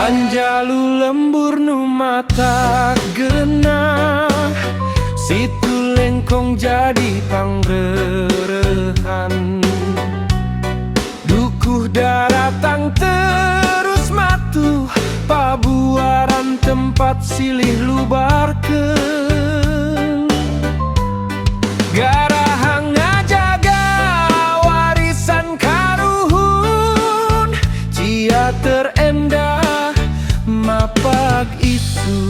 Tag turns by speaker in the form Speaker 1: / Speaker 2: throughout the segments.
Speaker 1: Panjalu lembur nu mata genah, situ lengkong jadi pangrerehan. Dukuh daratang terus matuh, pabuaran tempat silih lubarkeun. Garahang ngajaga warisan karuhun, cia terendah mapag itu.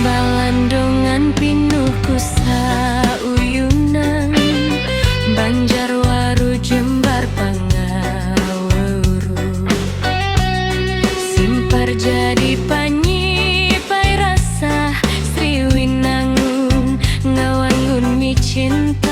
Speaker 2: Balandongan pinuh ku sauyunan, Banjarwaru jembar pangaweuru. Simpar jadi panyipai rasa, Sri Winangun ngawangun mi cinta.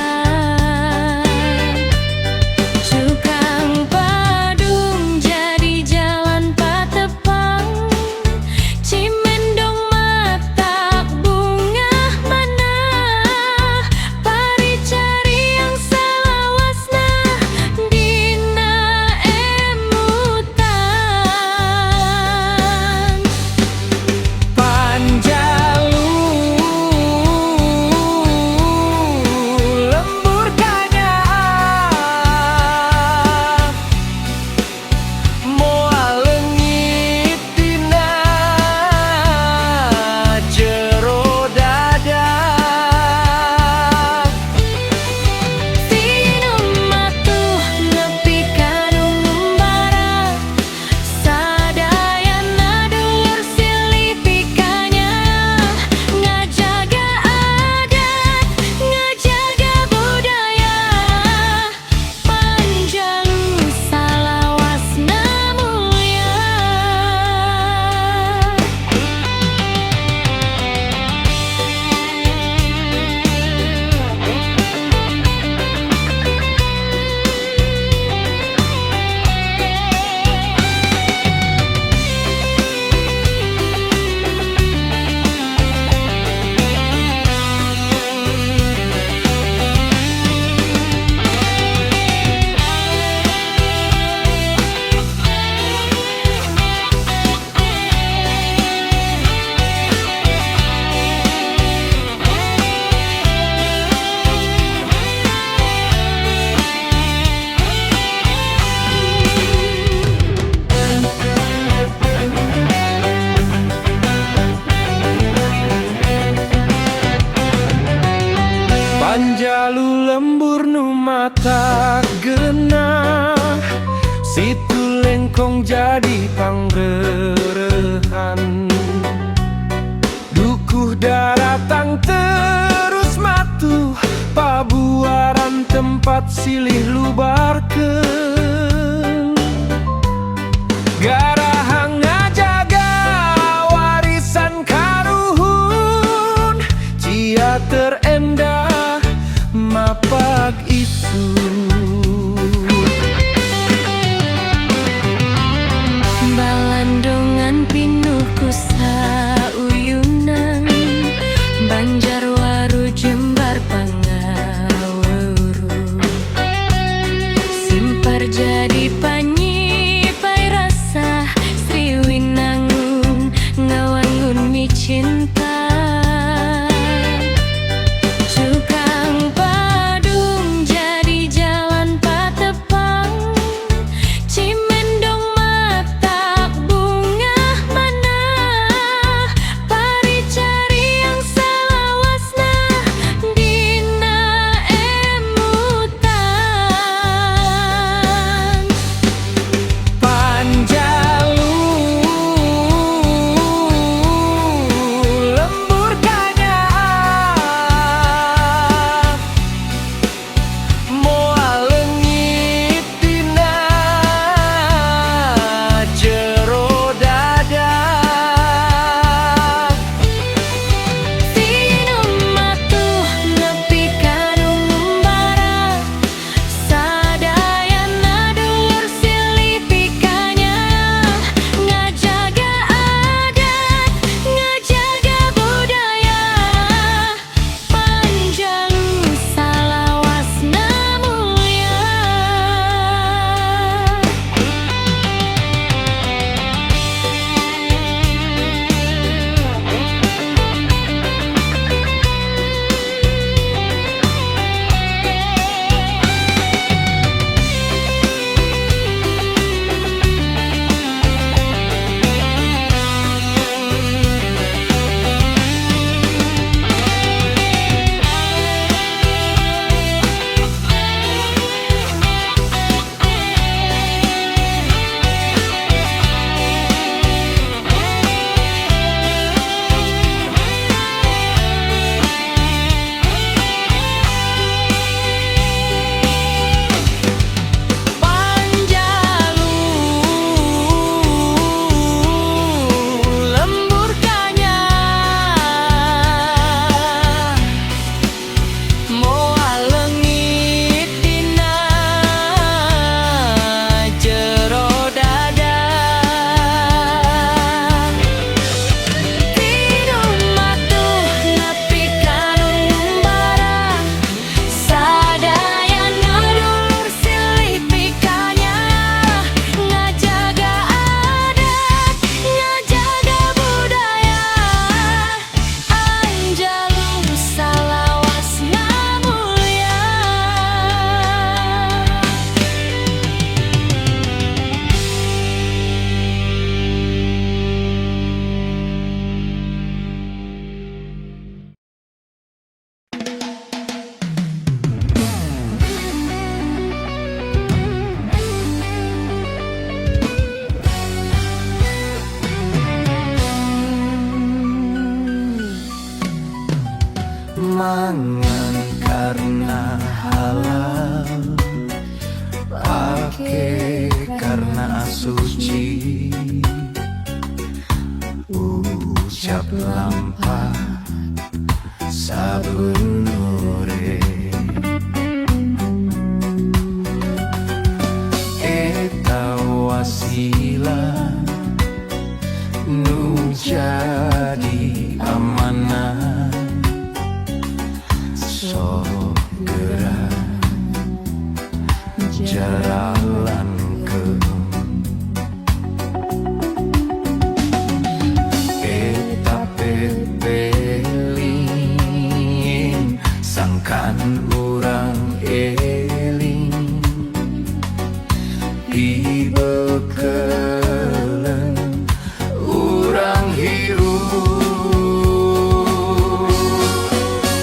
Speaker 1: Panjalu lembur nu mata genah, situ lengkong jadi pangrerehan. Dukuh daratang terus matuh, pabuaran tempat silih lubarkeun. Garahang ngajaga warisan karuhun, cia terendah mapag itu.
Speaker 2: Balandongan pinuh ku sauyunan, Banjarwaru jembar pangaweuru. Simpar
Speaker 1: pake karena suci, ucap lampah sabunure. Eta wasila nu jadi amanah, sok gerak jalankeun. Eta pepelin sangkan urang eling, dibekelen urang hirup.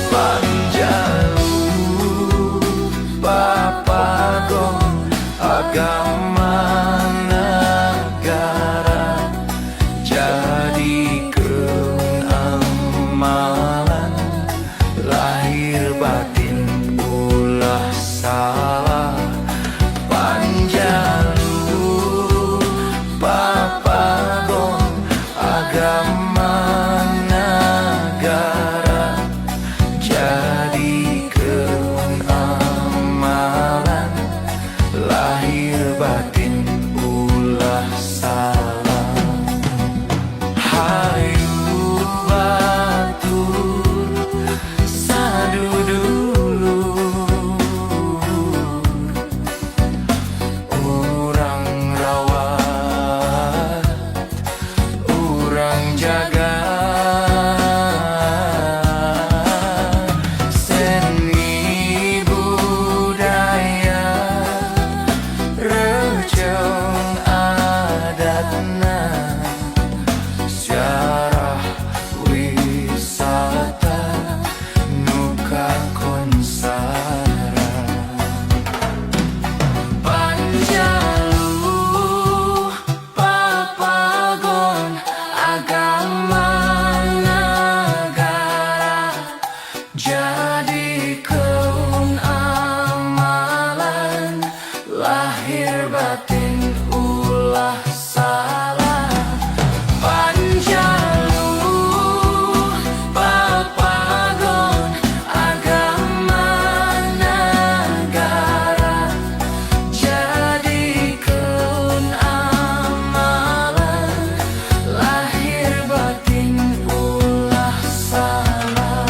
Speaker 1: Panjalu papagon agama negara, jadikeun amalan lahir batin ulah salah. Panjalu papagon agama negara, jadikeun amalan lahir batin ulah salah. Hayu batur sadudulur, urang rawat, urang jaga. Seni budaya reujung adatna, sejarah wisata nu kakonsara. Panjalu papagon agama negara, jadikeun amalan lahir batin ulah salah. Panjalu papagon agama negara, jadikeun amalan lahir batin ulah salah.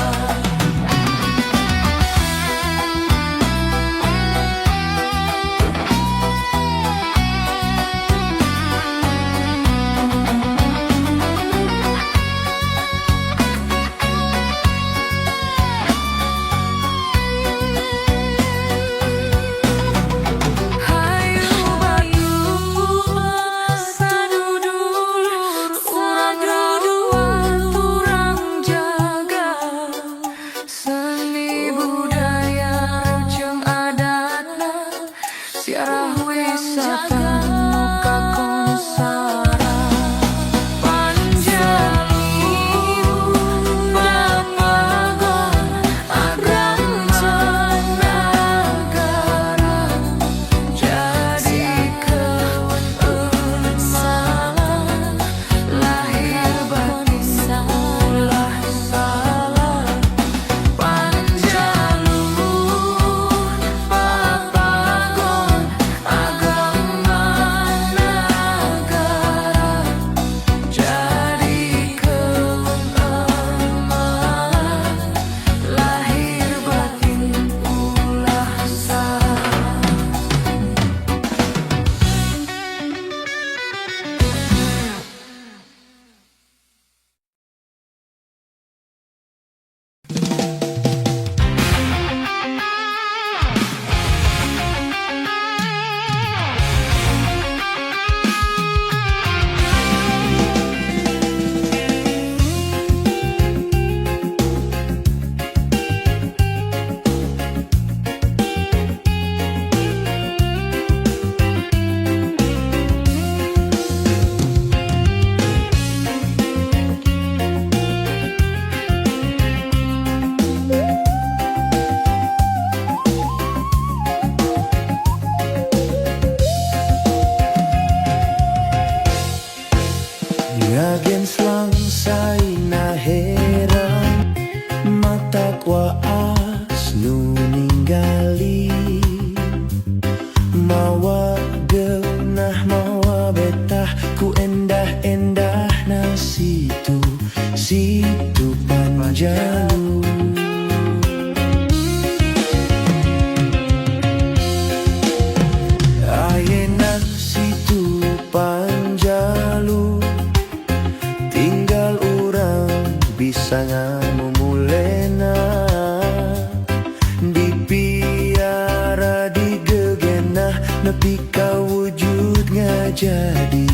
Speaker 3: kau wujudnya jadi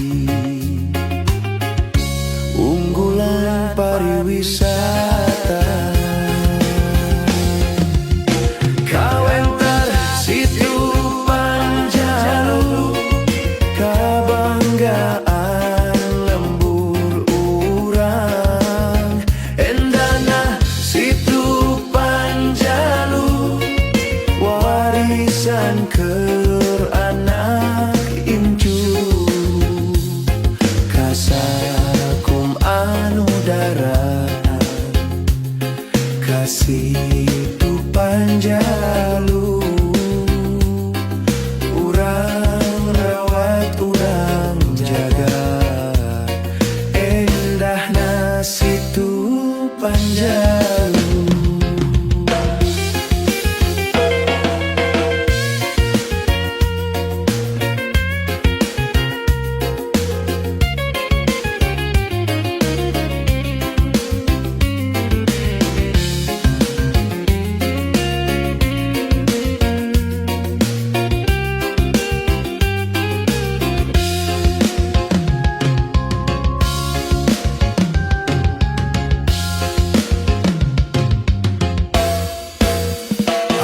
Speaker 3: unggulan pariwisata. Kau enter situ Panjalu, kebanggaan lembur urang. Endana situ Panjalu, warisan keur anak incu. Kasakum anu daratan, kasih tu Panjalu. Urang rawat, urang jaga, endahna situ Panjalu.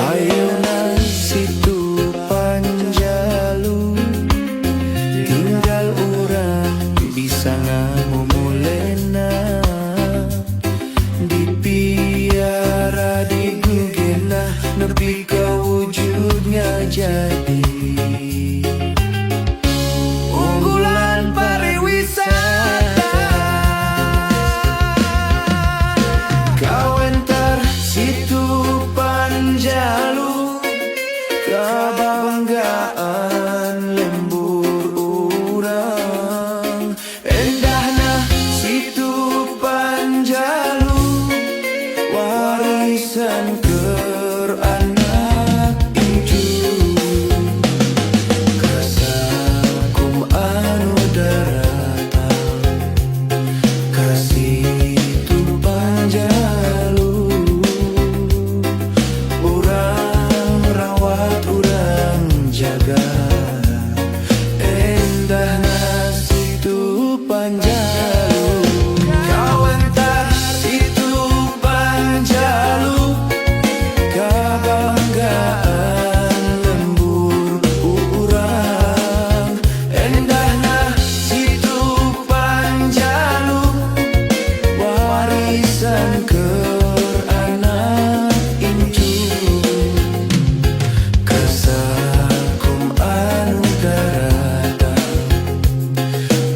Speaker 3: Ayeuna situ Panjalu, tinggal urang bisa ngamumulena, dipiara digugena, nepi ka wujudnya jadi unggulan pariwisata. Kau entar situ Panjalu, kebanggaan lembur urang. Endahna situ Panjalu, warisan keur anak incu. Kasakum anu daratan, kasih tu Panjalu. Urang rawat, urang jaga, endahna situ Panjalu. Kau entar situ Panjalu, kebanggaan lembur urang. Endahna situ Panjalu, warisan keur anak incu. Kasakum anu daratan,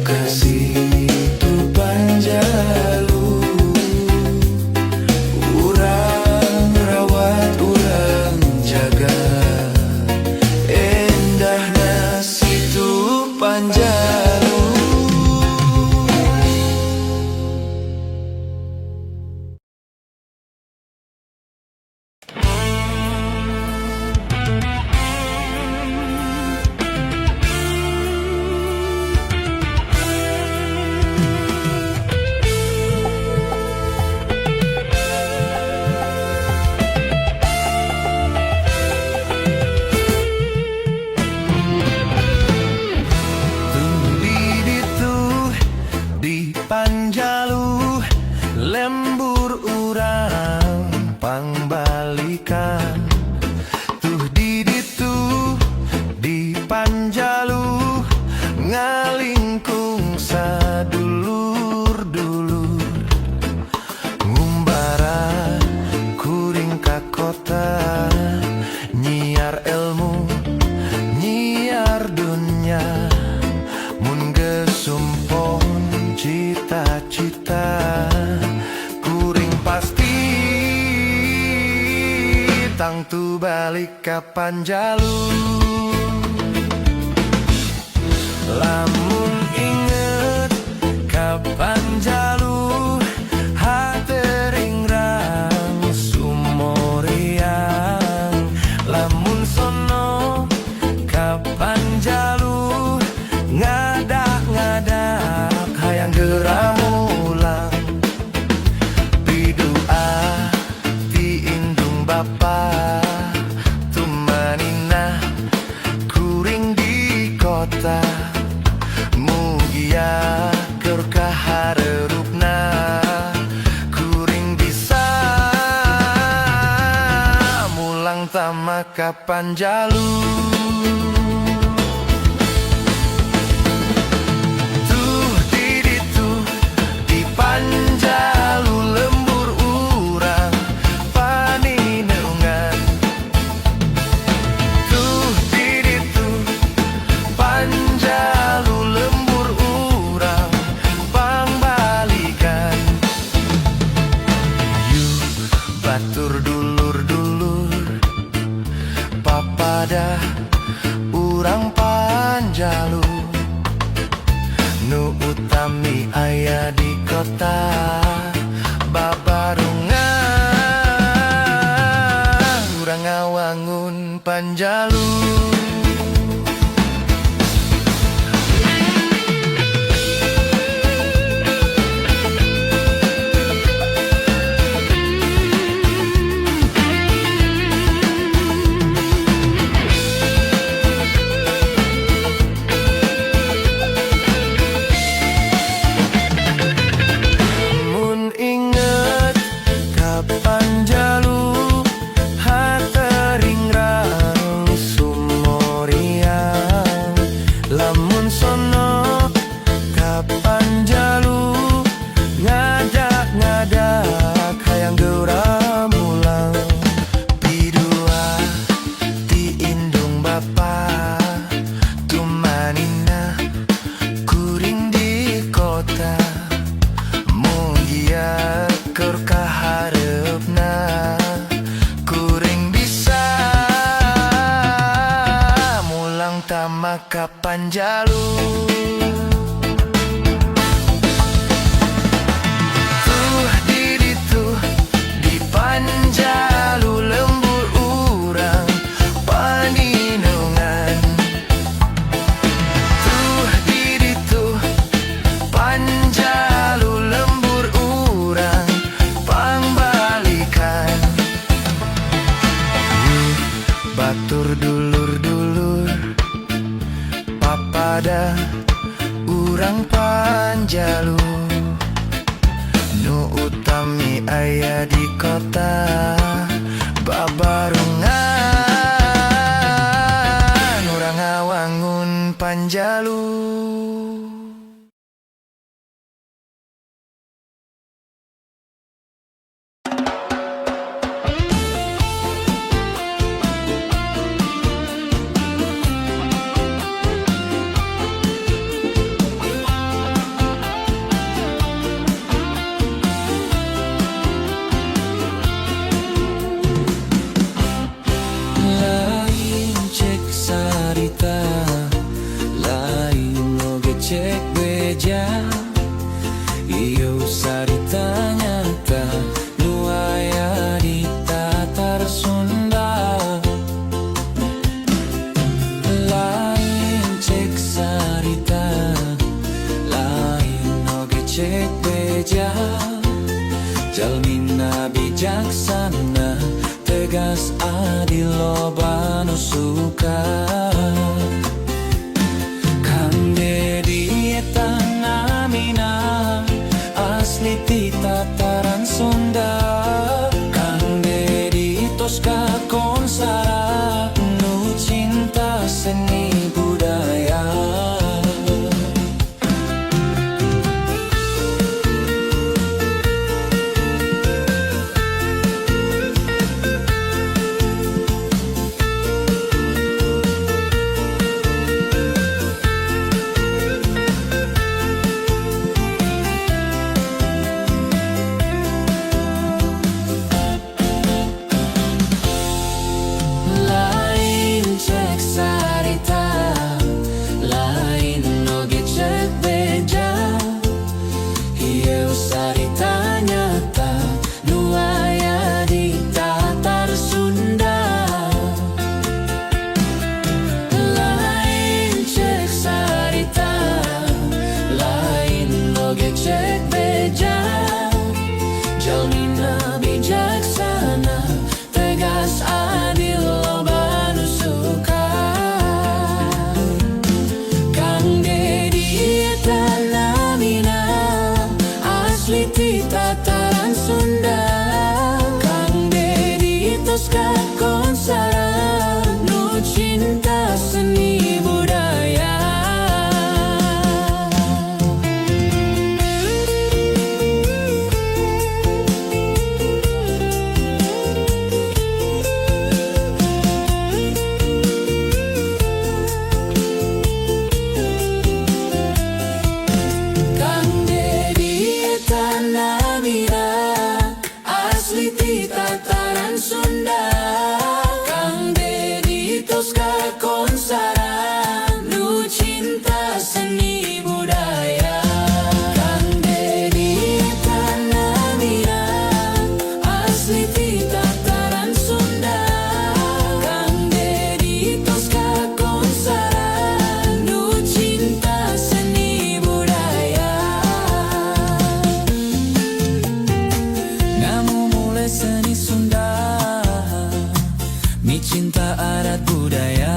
Speaker 3: kasih tu Panjalu. Urang rawat, urang jaga, endahna situ Panjalu. Di Panjalu, lembur urang pangbalikan. Tuh di ditu di Panjalu, ngalingkung sadulur-dulur. Ngumbara kuring ka kota, nyiar ilmu, nyiar dunya. Mun gesumpon cita-cita, kuring pasti tangtu balik ka Panjalu. Lamun inget ka Panjalu, hateringrang sumoriang. Lamun sono ka Panjalu, ngadak-ngadak hayang geramulang. Bidua ti indung bapa, tumanina maka panjalu. Tuh di panjalu lembur urang paninungan. Tuh di panjalu lembur urang pangbalikan. Yuk batur dulur-dulur papada urang panjalu nu utami aya di kota Babarungan. Urang ngawangun panjalu. Maka panjalu. Tuh di panjalu lembur urang paninungan. Tuh di panjalu lembur urang pangbalikan. Batur dulur-dulur pada urang panjalu nu utami aya di kota Babarungan. Urang ngawangun panjalu. Cek beja iyo sarita nyata nu aya di tatar Sunda. Lain cek sarita lain oge cek beja. Jalmina bijaksana tegas adil loba nu suka. Asli ti tataran Sunda Kang Dedi Toska Konsara nu cinta seni budaya. Tataran Sunda Kang Dedi Toska Konsara Konsara Nu cinta seni budaya. Kang Dedi tanah mira asli ti tataran Sunda. Kang Dedi Toska Konsara Nu cinta seni budaya. Kang Dedi tanah mira asli ti tataran Sunda. Kang Dedi Toska Konsara Nu cinta seni budaya. Ngamu mulai seni Sunda, mi cinta adat budaya.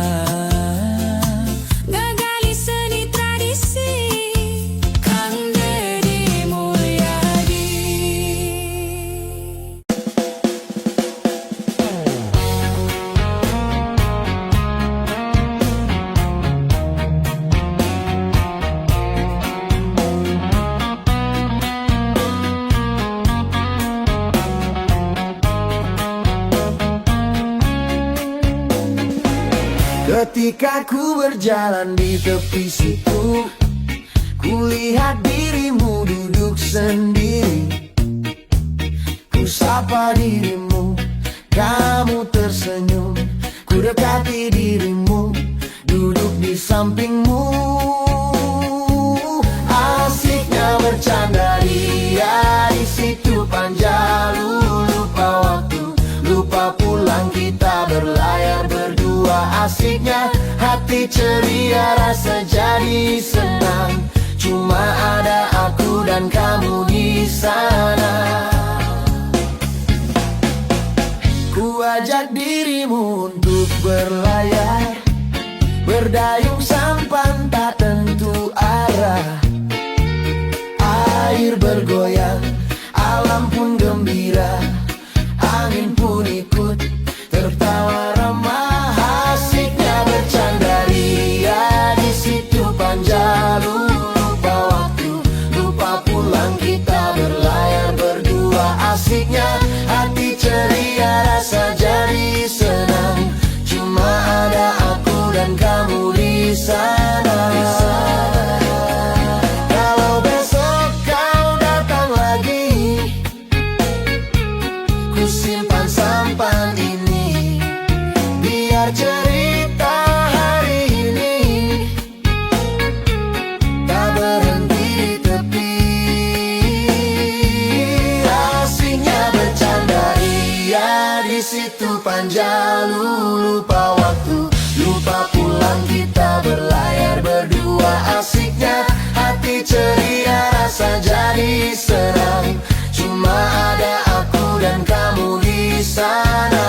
Speaker 2: Gagali seni tradisi,
Speaker 3: Kang Dedi Mulyadi.
Speaker 4: Ketika ku berjalan di tepi situ, kulihat dirimu duduk sendiri. Ku sapa dirimu, kamu tersenyum. Ku dekati dirimu, duduk di sampingmu. Asiknya bercanda dia di situ Panjalu. Lupa waktu, lupa pulang, kita berlayar berdua. Asiknya hati ceria, rasa jadi senang. Cuma ada aku dan kamu di sana. Ku ajak dirimu untuk berlayar, berdayung sampan tak tentu arah. Air bergoyang, alam pun gembira, angin pun ikut tertawa ramah. Asiknya bercanda ria di situ Panjalu. Lupa waktu, lupa pulang, kita berlayar berdua. Asiknya hati ceria, rasa jadi senang. Cuma ada aku dan kamu di sana. Kalau besok kau datang lagi, ku simpan sampan ini, biar cerita hari ini tak berhenti di tepi. Asiknya bercanda ria di situ Panjalu. Lupa waktu, lupa pulang, kita berlayar berdua. Asiknya hati ceria, rasa jadi senang. Cuma ada aku dan kamu di sana.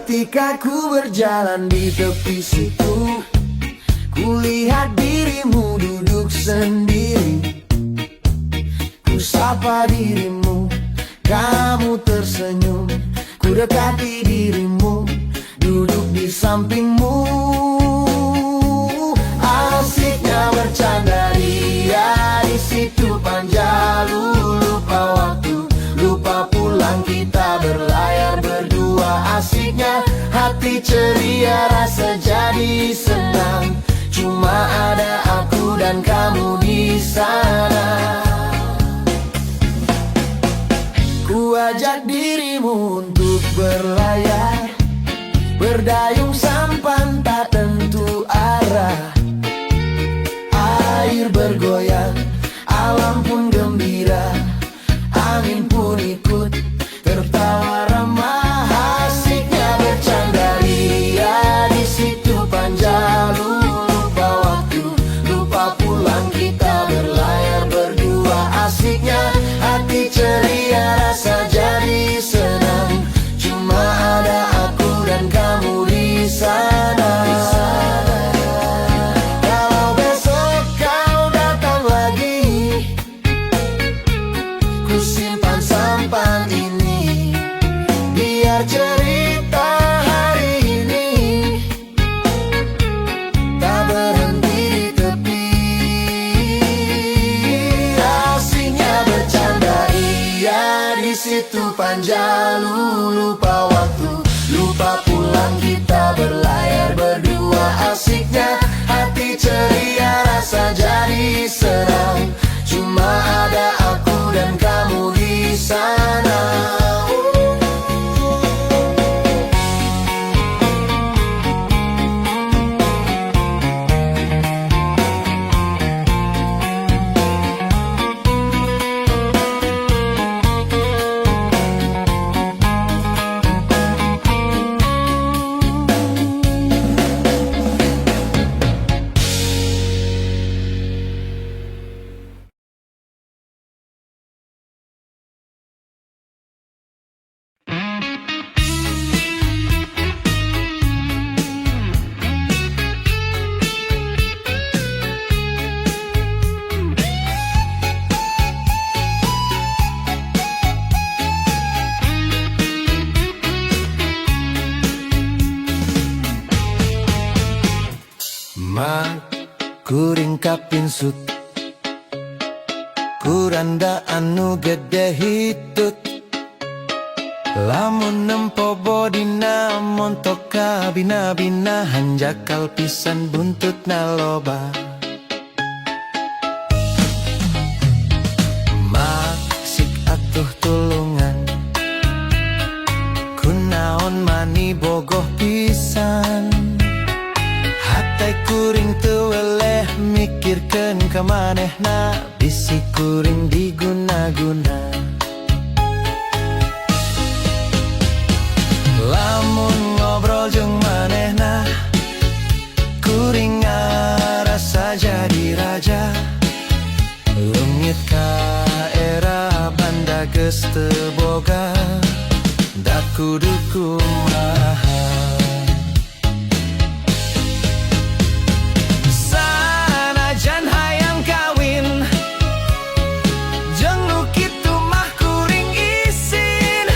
Speaker 4: Ketika ku berjalan di tepi situ, kulihat dirimu duduk sendiri. Ku sapa dirimu, kamu tersenyum. Ku dekati dirimu, duduk di sampingmu. Asiknya bercanda ria di situ Panjalu. Lupa waktu, lupa pulang, kita berlayar berdua. Asiknya hati ceria, rasa jadi senang. Cuma ada aku dan kamu di sana. Ku ajak dirimu untuk berlayar, berdayung sampan tak tentu arah. Air bergoyang, alam pun gembira, angin pun ikut tertawa ramah. Asiknya bercanda ria di situ Panjalu. Lupa waktu, lupa pulang, kita berlayar berdua. Asiknya hati ceria, kuring kapinsut, kuranda anu gede hitut. Lamun nempo bodina montok ka bina-bina, hanjakal pisan buntut na loba. Maksik atuh tulungan, kunaon mani bogoh pisan. Hatai kuring teu weleh mikirkeun ka manehna, bisi kuring diguna-guna. Lamun ngobrol jeung manehna, kuring ngarasa jadi raja. Leungit ka era banda geus teu boga, da kudu kumaha. Sanajan hayang kawin jeung nu kitu mah kuring isin.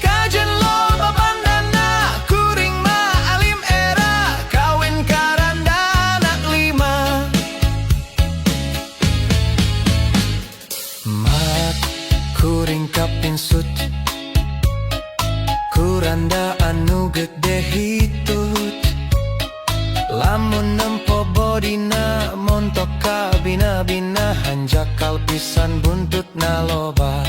Speaker 4: Kajen loba bandana, kuring mah alim era, kawin karanda anak 5. Mak kuring kapinsut, kuranda anu gede hitut. Lamun nempo bodina montok ka bina-bina, hanjakal pisan buntut na loba.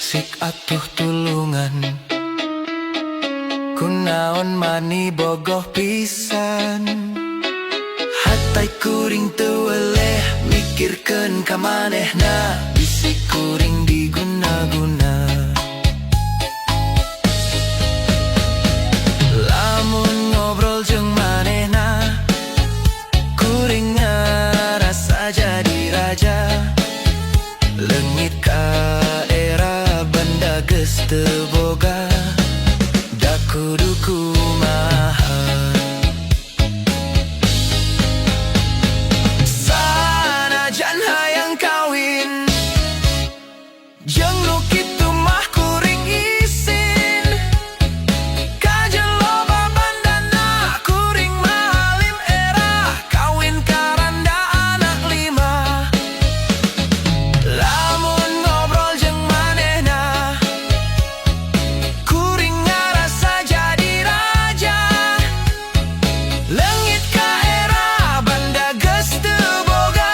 Speaker 4: Sik atuh tulungan, kunaon mani bogoh pisan. Hatai kuring teu weleh mikirkeun ka manehna, bisi kuring diguna-guna. Lamun ngobrol jeung manehna, kuring ngarasa jadi raja. Leungit ka geus teu boga, da kudu kumaha. Sanajan hayang kawin jeung nu kitu mah kuring isin. Kajen loba bandana, kuring mah alim era, kawin karanda anak 5. Lamun ngobrol jeung manehna, kuring ngarasa jadi raja. Leungit ka era banda geus teu boga,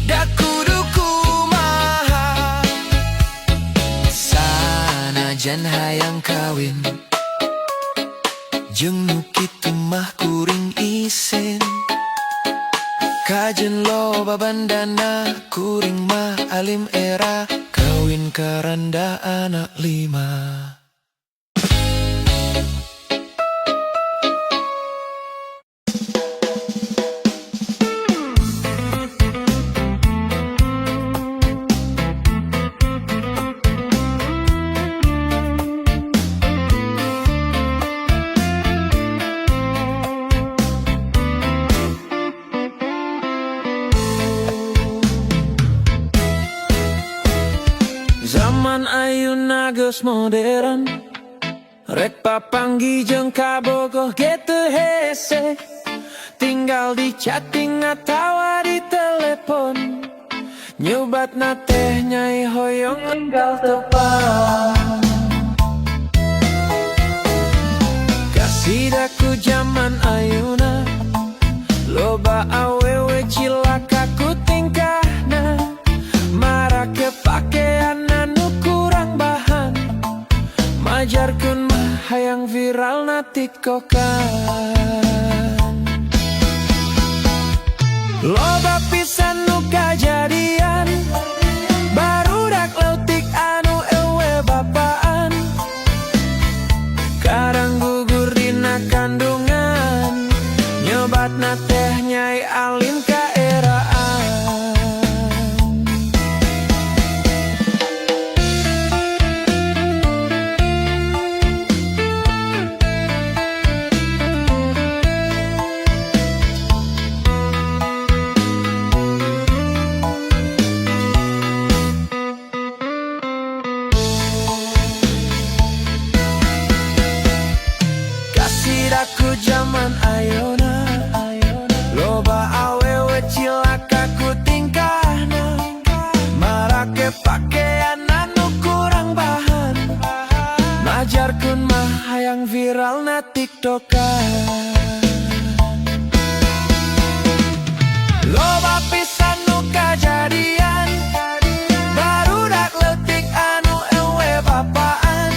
Speaker 4: da kudu kumaha. Sanajan hayang kawin jeung nu kitu mah kuring isin. Kajen loba bandana, kuring mah alim era, kawin karanda anak 5. Zaman ayeuna geus modern, rek papanggi jeung kabogoh ge teu hese. Tinggal di chatting atawa di telepon, nyobatna teh nyai hoyong enggal tepan. Kasidaku zaman ayeuna, loba awewe cilaka ku tingkahna. Marake pakean anu kurang bahan, majarkeun mah hayang viral na tiktokan. Loba pisan nu kajadian, barudak leutik anu ewe bapaan. Karang gugur dina kandungan, nyobatna teh nyai alim kaeraan. toka. Loba pisan nu kajadian, barudak leutik anu ewe bapaan.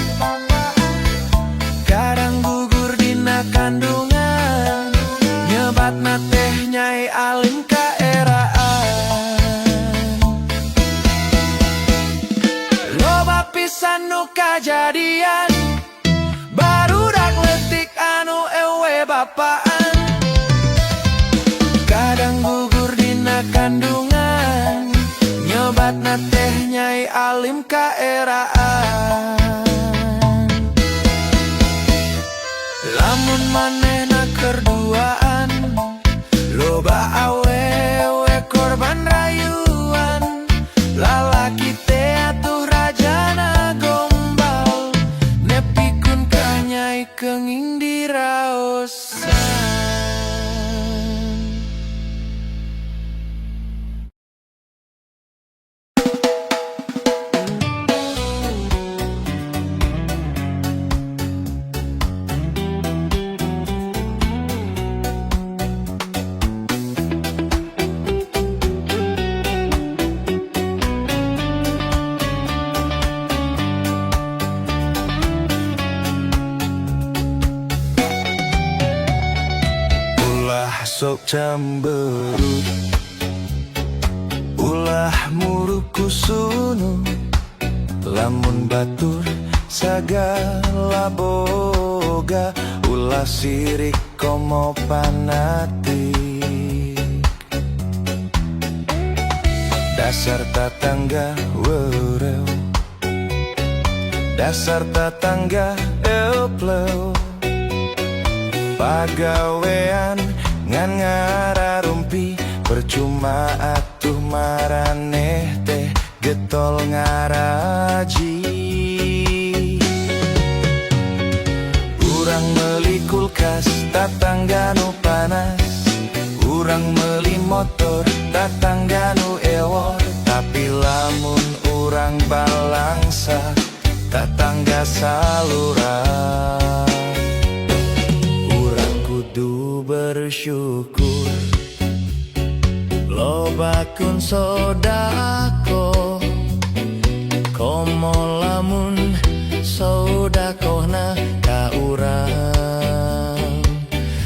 Speaker 4: Kadang gugur dina kandungan, nyebatna teh Nyai Alim kaeraan. Loba pisan nu kajadian, barudak leutik anu ewe bapaan. Kadang gugur dina kandungan, nyobatna teh Nyai Alim kaeraan. Lamun manehna kerduaan, loba awewe korban rayuan. Lalaki teh atuh rajana gombal, nepikeun ka Nyai keunging diraosan. Sok cemberut, ulah muruk kusunu, lamun batur sagala boga, ulah sirik komo panatik. Dasar tatangga weureu, dasar tatangga eupleu, pagawean ngan ngararumpi, percuma atuh maraneh teh getol ngaraji. Urang meuli kulkas tatangga nu panas, urang meuli motor tatangga nu ewor. Tapi lamun urang balangsa tatangga saluran, bersyukur lobakeun sodako, komo lamun sodakohna ka urang.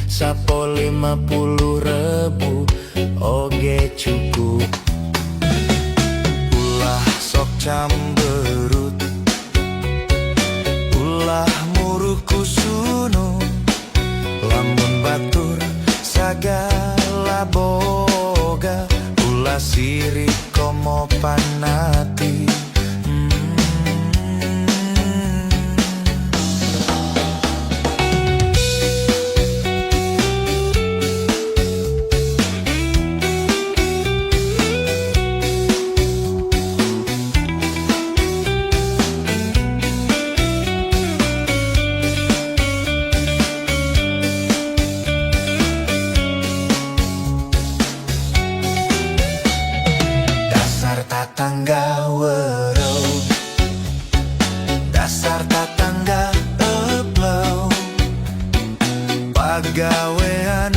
Speaker 4: Sapo 50.000 oge cukup. Ulah sok camberut, ulah muruk kusunu, lamun batur sagala boga, ulah sirik komo panati. Tatangga wereu, dasar tatangga epleu, pagawean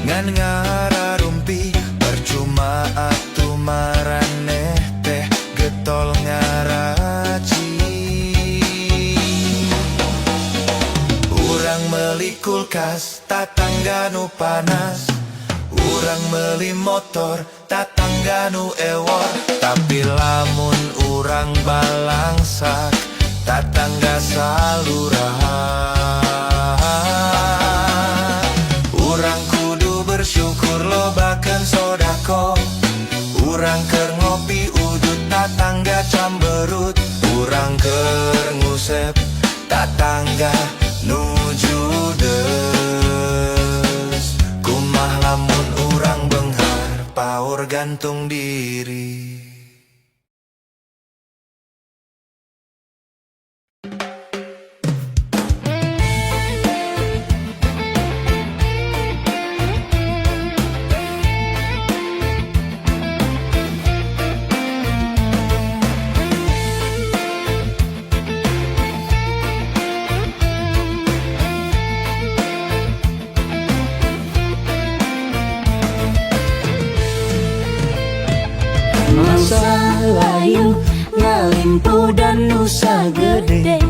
Speaker 4: ngan ngararumpi, percuma atuh maraneh teh getol ngaraci. Urang meuli kulkas tatangga nu panas, urang meuli motor tatangga nu ewor. Tapi lamun urang balangsak tatangga saluran. Urang kudu bersyukur lobakeun sodako, urang keur ngopi udut tatangga camberut, urang keur ngusep tatangga nu judes. Kumah lamun urang beunghar paur gantung diri.
Speaker 1: Masa layu ngalimpu dan nusa gede,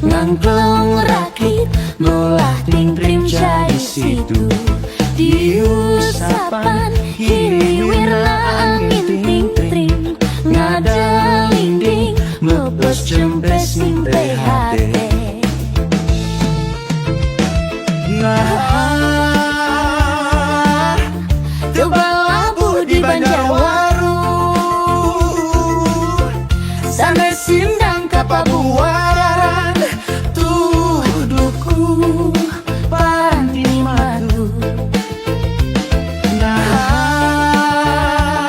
Speaker 1: ngangklong rakit bolah ting-trim jadi situ. Diusapan hiliwirna angin ting-trim, ngada linding mepes jempes ning THT.
Speaker 4: Nah,
Speaker 1: Tebal labu di Banjarwaru, sampai sindang ka Pabuaran, tuh duku panti madu.
Speaker 4: nah,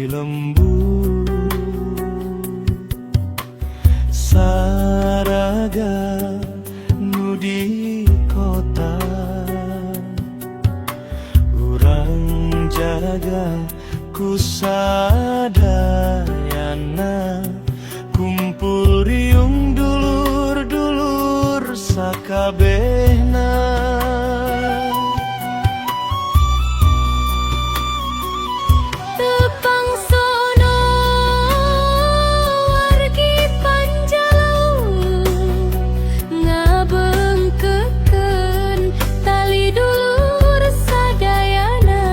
Speaker 4: lembu saraga nu di kota urang jaga kusadayana kumpul riung dulur-dulur sakabehna
Speaker 1: Tepang sono wargi panjalau ngabengkekeun tali dulur sadayana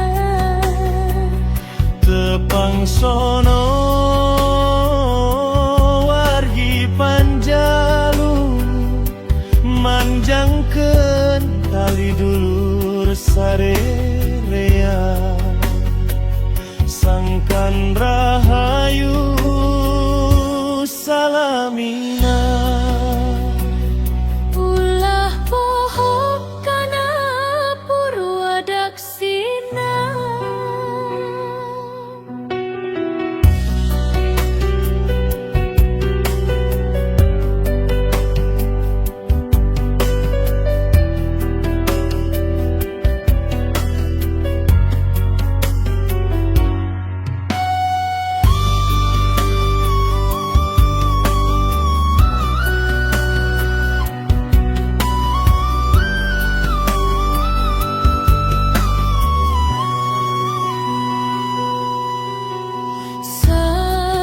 Speaker 4: tepang sono wargi panjalu manjangkeun tali dulur sarerea sangkan rahayu salamina
Speaker 1: ulah pohon kana purwadaksina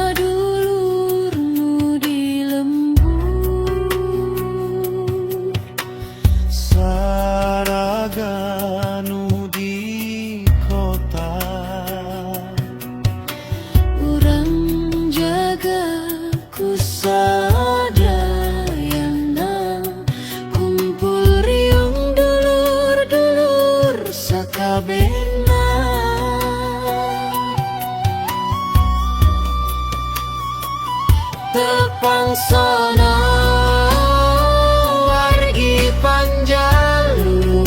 Speaker 1: sadulur nu di lembu
Speaker 4: saraga nu di kota
Speaker 1: urang jaga kusadayana kumpul riung dulur-dulur sakabehna tepang sono wargi panjalu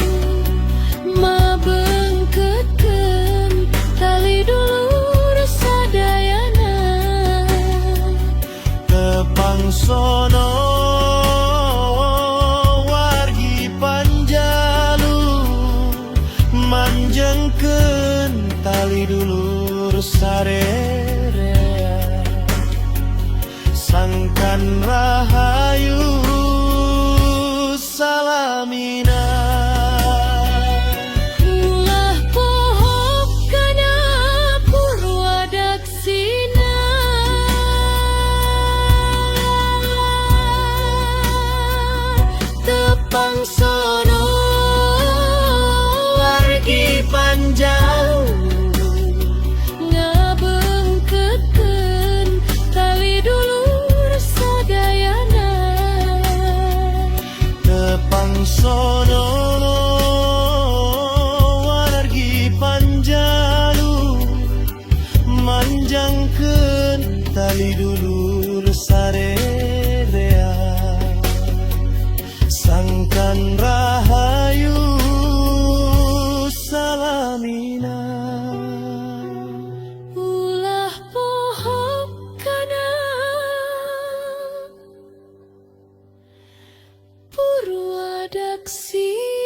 Speaker 1: mabengkekeun tali dulur sadayana
Speaker 4: tepang sono wargi panjalu manjangkeun tali dulur sarerea sangkan rahayu salamina
Speaker 1: ulah pohon kana purwadaksina tepang sono wargi panjalu ngabengkekeun tali dulur sadayana
Speaker 4: tepang sono wargi panjalu manjangkeun tali dulur sarerea sangkan rahayu salamina
Speaker 1: ulah pohon kana purwadaksina